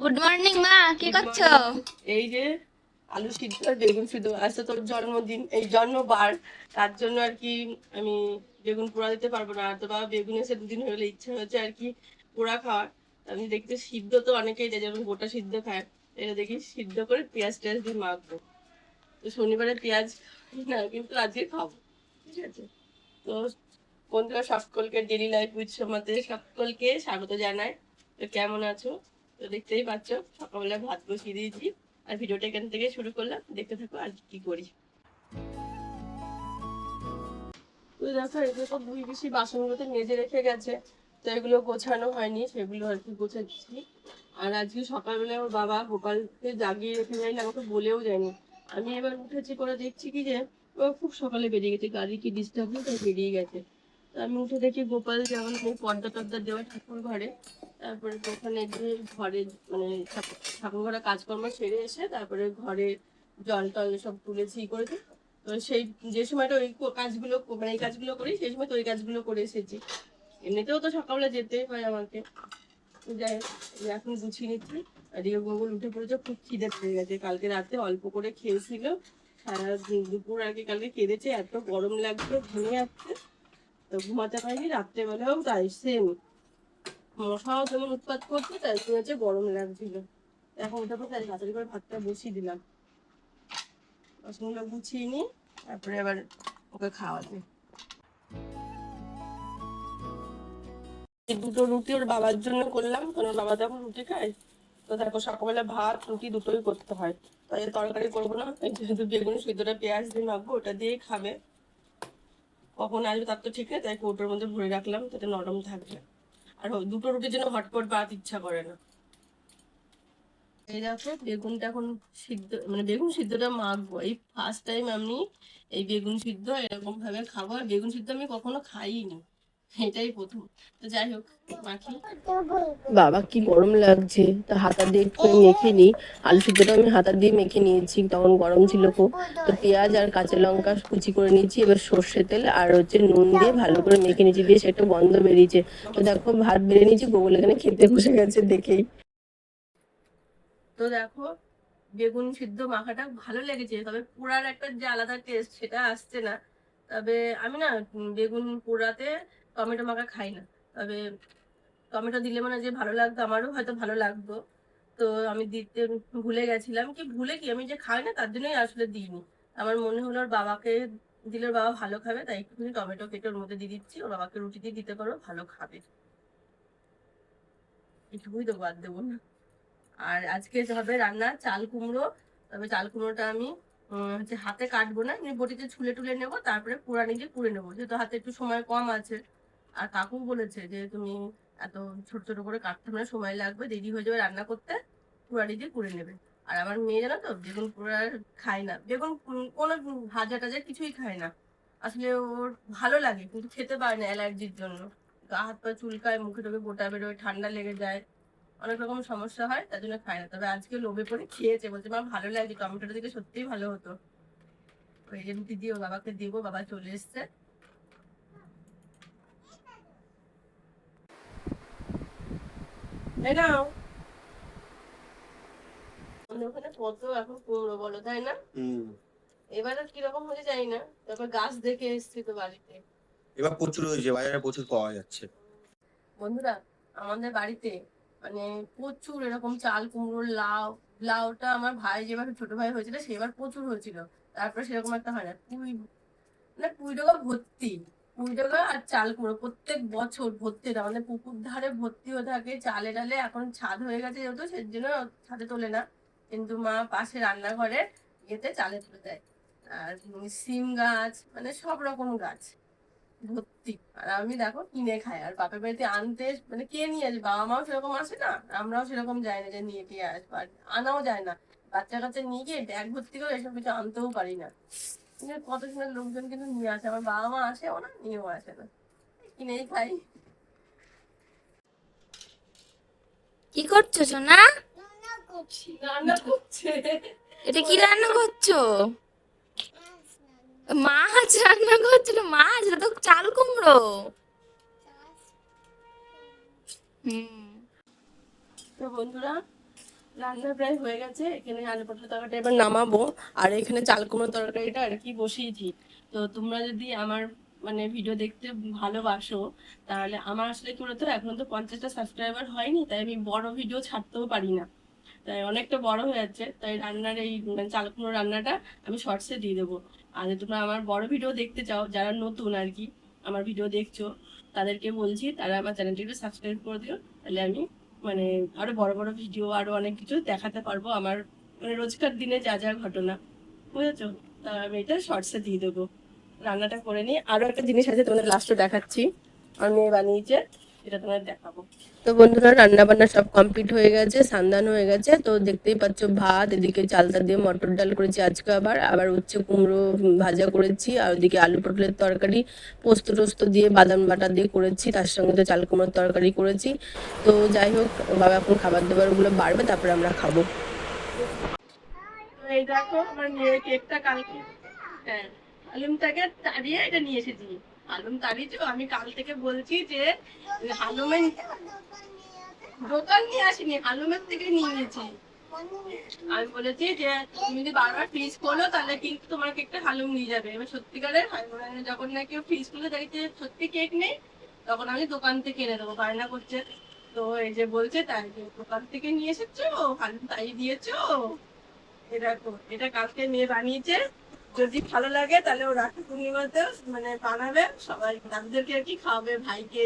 Good morning মা, কি করছো? এই যে আলু সিদ্ধ আর বেগুন সিদ্ধ। আজকে তোর জন্মদিন, এই জন্মবার, তার জন্য আর কি আমি বেগুন পোড়া দিতে পারবো না। আর তো বাবা বেগুন এসে দুদিন হলে ইচ্ছা হচ্ছে আর কি পোড়া খাওয়ার। আমি দেখতে সিদ্ধ তো অনেকেই দেয়, যেমন গোটা সিদ্ধ খায়, এটা দেখি সিদ্ধ করে পেঁয়াজ টেয়াজ দিয়ে মাখবো। তো শনিবারে পেঁয়াজ না, কিন্তু আজকে খাবো, ঠিক আছে? তো বন্ধুরা, সকলকে ডেইলি লাইফ উইথ সোমাতে সকলকে স্বাগত জানাই। তো কেমন আছো? তো দেখতেই পাচ্ছ সকালবেলা ভাত বসিয়ে দিয়েছি, আর ভিডিওটা এখান থেকে শুরু করলাম, দেখতে থাকো আর কি করি। তো দেখো, এগুলো তো ধুই বেশি বাসনগুলোতে মেজে রেখে গেছে, তো এগুলো গোছানো হয়নি, সেগুলো আর কি গোছাচ্ছি। আর আজকে সকালবেলা ওর বাবা গোপালকে জাগিয়ে রেখে যায়নি, আমাকে বলেও যায়নি। আমি এবার উঠেছি করে দেখছি কি যে ও খুব সকালে বেরিয়ে গেছে, গাড়ি কি ডিস্টার্ব নেই, তাই বেরিয়ে গেছে। তো আমি উঠে দেখি গোপাল যেমন পর্দা টর্দা দেওয়া ঠাকুর ঘরে, তারপরে তো ওখানে গিয়ে ঘরে মানে ঠাকুর ঘরে কাজকর্ম সেরে এসে তারপরে ঘরে জল টল সব তুলেছি করেছি। তো সেই যে সময়টা ওই কাজগুলো মানে এই কাজগুলো করি, সেই সময় তো ওই কাজগুলো করে এসেছি। এমনিতেও তো সকালবেলা যেতেই হয় আমাকে। যাই হোক, এখন গুছিয়ে নিচ্ছি। আর রিও গোগল উঠে পড়েছে, খুব খিদে পেয়ে গেছে, কালকে রাতে অল্প করে খেয়েছিল, সারা দুপুর আগে কালকে কেঁদেছে, এত গরম লাগছে, ঘুমিয়ে যাচ্ছে, তো ঘুমাতে পারিনি। রাত্রেবেলাও তাই সেম, মশাও যেমন উৎপাত করছে, তাই হচ্ছে গরম লাগছিল। এখন উঠে পড়ে তাই তাড়াতাড়ি করে ভাতটা বসিয়ে দিলাম, বাসনগুলো গুছিয়ে নিই, তারপরে আবার ওকে খাওয়াতে। দুটো রুটি ওর বাবার জন্য করলাম, কারণ বাবা যখন রুটি খায়, তো দেখো সকালবেলা ভাত রুটি দুটোই করতে হয়, তাই তরকারি করবো না, এই যেহেতু বেগুন সিদ্ধটা পেঁয়াজ দিয়ে মাখবো, ওটা দিয়েই খাবে। কখন আসবে তার তো ঠিক নেই, তাই কৌটোর মধ্যে ভরে রাখলাম, তাতে নরম থাকবে। আর দুটো রুটির জন্য হটপট ভাত ইচ্ছা করে না। এই দেখো বেগুনটা এখন সিদ্ধ, মানে বেগুন সিদ্ধটা মাখবো, এই ফার্স্ট টাইম আমি এই বেগুন সিদ্ধ এরকম ভাবে খাবো। আর বেগুন সিদ্ধ আমি কখনো খাইনি, এটাই প্রথম। তো যাই হোক, মাখি। বাবা কি গরম লাগছে, তা হাতা দিয়ে একটু মেখে নিই। আলু সিদ্ধটা আমি হাতা দিয়ে মেখে নিয়েছি, তখন গরম ছিল খুব। তো পেঁয়াজ আর কাঁচা লঙ্কা কুচি করে নিয়েছি, এবার সর্ষে তেল আর হচ্ছে নুন দিয়ে ভালো করে মেখে নিয়েছি, দিয়ে সেটা গন্ধ বেরিয়েছে। তো দেখো ভাত বেড়ে নিয়েছি, গোগল এখানে খেতে বসে গেছে দেখেই। তো দেখো বেগুন সিদ্ধ মাখাটা ভালো লেগেছে, তবে পোড়ার একটা যে আলাদা টেস্ট সেটা আসছে না। তবে আমি না বেগুন পোড়াতে টমেটো মাখা খাই না, তবে টমেটো দিলে মানে যে ভালো লাগতো, আমারও হয়তো ভালো লাগতো। তো আমি দিতে ভুলে গেছিলাম, কি ভুলে কি আমি যে খাই না তার জন্যই আসলে দিইনি। আমার মনে হলো ওর বাবাকে দিলে ওর বাবা ভালো খাবে, তাই একটুখানি টমেটো কেটে ওর মধ্যে দিয়ে দিচ্ছি, ওর বাবাকে রুটি দিয়ে দিতে পারো, ভালো খাবে, এটুকুই তো, বাদ দেবো না। আর আজকে হবে রান্না চাল কুমড়ো, তবে চাল কুমড়োটা আমি হচ্ছে হাতে কাটবো না, এমনি বটিতে ছুলে টুলে নেবো, তারপরে কুড়া নিজে কুড়ে নেবো, যেহেতু হাতে একটু সময় কম আছে। আর কাকু বলেছে যে তুমি এত ছোট ছোট করে কাটতে হবে না, সময় লাগবে, দেরি হয়ে যাবে রান্না করতে, কুড়া নিজে কুড়ে নেবে। আর আমার মেয়ে জানো তো বেগুন পোড়া খায় না, বেগুন কোনো ভাজা টাজা কিছুই খায় না। আসলে ওর ভালো লাগে কিন্তু খেতে পারে না অ্যালার্জির জন্য, গা হাত পা চুলকায়, মুখে টুকে গোটা বেরোয়, ঠান্ডা লেগে যায়, অনেক রকম সমস্যা হয়, তার জন্য খায় না। তবে আজকে লোভে পড়ে খেয়েছে, বলছে মা ভালো লাগে, টমেটোটা দিকে সত্যিই ভালো হতো। ওই যে রুটি দিয়ে বাবাকে দিব, বাবা চলে এসছে। ওখানে কত এখন কুমড়ো বলো, তাই না? এবার আর কিরকম হয়েছে জানি না, তারপর গাছ দেখে এসছি তো বাড়িতে, এবার প্রচুর হয়েছে, বাজারে প্রচুর পাওয়া যাচ্ছে। বন্ধুরা আমাদের বাড়িতে মানে প্রচুর এরকম চাল কুমড়ো, লাউ, লাউটা আমার ভাই যেবার ছোট ভাই হয়েছিল সেবার প্রচুর হয়েছিল, তারপরে সেরকম একটা হয় না। পুঁই, মানে পুঁই ডগা ভর্তি, পুঁই ডগা আর চাল কুমড়ো প্রত্যেক বছর ভর্তি, আমাদের পুকুর ধারে ভর্তি হয়ে থাকে চালে ডালে। এখন ছাদ হয়ে গেছে যেহেতু, সেই জন্য ছাদে তোলে না, কিন্তু মা পাশে রান্নাঘরে ইয়েতে চালে তুলে দেয়। আর সিম গাছ, মানে সব রকম গাছ ভর্তি। আর আমি দেখো কিনে খাই, আর বাপের বাড়িতে আনতে মানে কে নিয়ে আসবে, বাবা মাও সেরকম আসে না, আমরাও সেরকম যাই না যে নিয়ে টিয়ে আসবো, আর আনাও যায় না, বাচ্চা কাচ্চা নিয়ে গিয়ে ব্যাগ ভর্তি করে এসব কিছু আনতেও পারি না। কিন্তু কত সুন্দর লোকজন কিন্তু নিয়ে আসে, আমার বাবা মা আসেও না, নিয়েও আসে না, কিনেই খাই। কি করছো সোনা? রান্না করছে। এটা কি রান্না করছো? মাছ রান্না করছিল, মাছ? এটা তো চাল কুমড়ো। হুম। তো বন্ধুরা রান্না প্রায় হয়ে গেছে, এখানে আলু পটল তরকারিটা এবার নামাবো। আর এখানে চাল কুমড়ো তরকারিটা আর কি বসিয়েছি। তো তোমরা যদি আমার মানে ভিডিও দেখতে ভালোবাসো, তাহলে আমার আসলে কি বলতো, এখন তো 50টা সাবস্ক্রাইবার হয়নি, তাই আমি বড় ভিডিও ছাড়তেও পারি না, তাই অনেকটা বড় হয়ে যাচ্ছে। তাই রান্নার এই মানে চাল কুমড়ো রান্নাটা আমি শর্টসে দিয়ে দেবো। আর যদি তোমরা আমার বড় ভিডিও দেখতে চাও, যারা নতুন আর কি আমার ভিডিও দেখছো, তাদেরকে বলছি তারা আমার চ্যানেলটি একটু সাবস্ক্রাইব করে দিও। তাহলে আমি মানে আরো বড় বড় ভিডিও, আরো অনেক কিছু দেখাতে পারবো আমার মানে রোজকার দিনে যা যা ঘটনা, বুঝেছো? তা আমি এটা শর্টসে দিয়ে দেবো। রান্নাটা করে নিই। আরো একটা জিনিস আছে, তোমাদের লাস্টে দেখাচ্ছি, আমার মেয়ে বানিয়েছে, এটা তোমাদের দেখাবো। তো বন্ধুরা, রান্না বান্না সব কমপ্লিট হয়ে গেছে, সান্দান হয়ে গেছে। তো দেখতেই পাচ্ছ ভাত, এদিকে চালতা দিয়ে মটর ডাল করেছি আজকে, আবার আবার উচ্ছে কুমড়ো ভাজা করেছি, আর ওদিকে আলু পটলের তরকারি পোস্ত টোস্ত দিয়ে বাদাম বাটা দিয়ে করেছি, তার সঙ্গে তো চাল কুমড়োর তরকারি করেছি। তো যাই হোক, বাবা এখন খাবার দাবার গুলো বাড়বে, তারপরে আমরা খাবো। এই দেখো আমার মেয়ে কেকটা কালকে, হ্যাঁ, হালুমটাকে তাড়িয়ে এটা নিয়ে এসেছি। হালুম তাড়িয়েছি, আমি কাল থেকে বলছি যে হালুমের দোকান নিয়ে আসিনি, হালুমের থেকে নিয়ে নিয়েছি। আমি বলেছি যে তুমি যদি বারবার ফ্রিজ খোলো তাহলে কিন্তু তোমার কেকটা হালুম নিয়ে যাবে। এবার সত্যিকারের মানে যখন না কেউ ফ্রিজ খুলে দেখছে সত্যি কেক নেই, তখন আমি দোকান থেকে এনে দেবো, বায়না করছে। তো এই যে বলছে তাই দোকান থেকে নিয়ে এসেছো, হালুম তাই দিয়েছো। এ দেখো, এটা কালকে মেয়ে বানিয়েছে। যদি ভালো লাগে তাহলে ও রাখি পূর্ণিমাতে মানে বানাবে, সবাই দাদুদেরকে আর কি খাওয়াবে, ভাইকে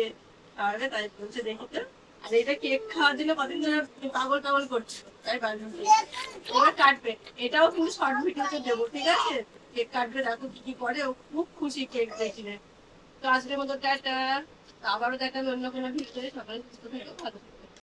খাওয়াবে, তাই বলছে দেখি তো। আর এটা কেক খাওয়ার জন্য কতদিন ধরে পাগল পাগল করছে, তাই বানিয়েছে। এবার কাটবে, এটাও কিন্তু শর্ট ভিডিওতে দেবো, ঠিক আছে? কেক কাটবে, দেখো কি কি করে, ও খুব খুশি কেক দেখলে। তো আজকের মতো টাটা, আবারও দেখাবে অন্য কোনো ভিডিওতে। সকালে সুস্থ থেকো, ভালো থেকো।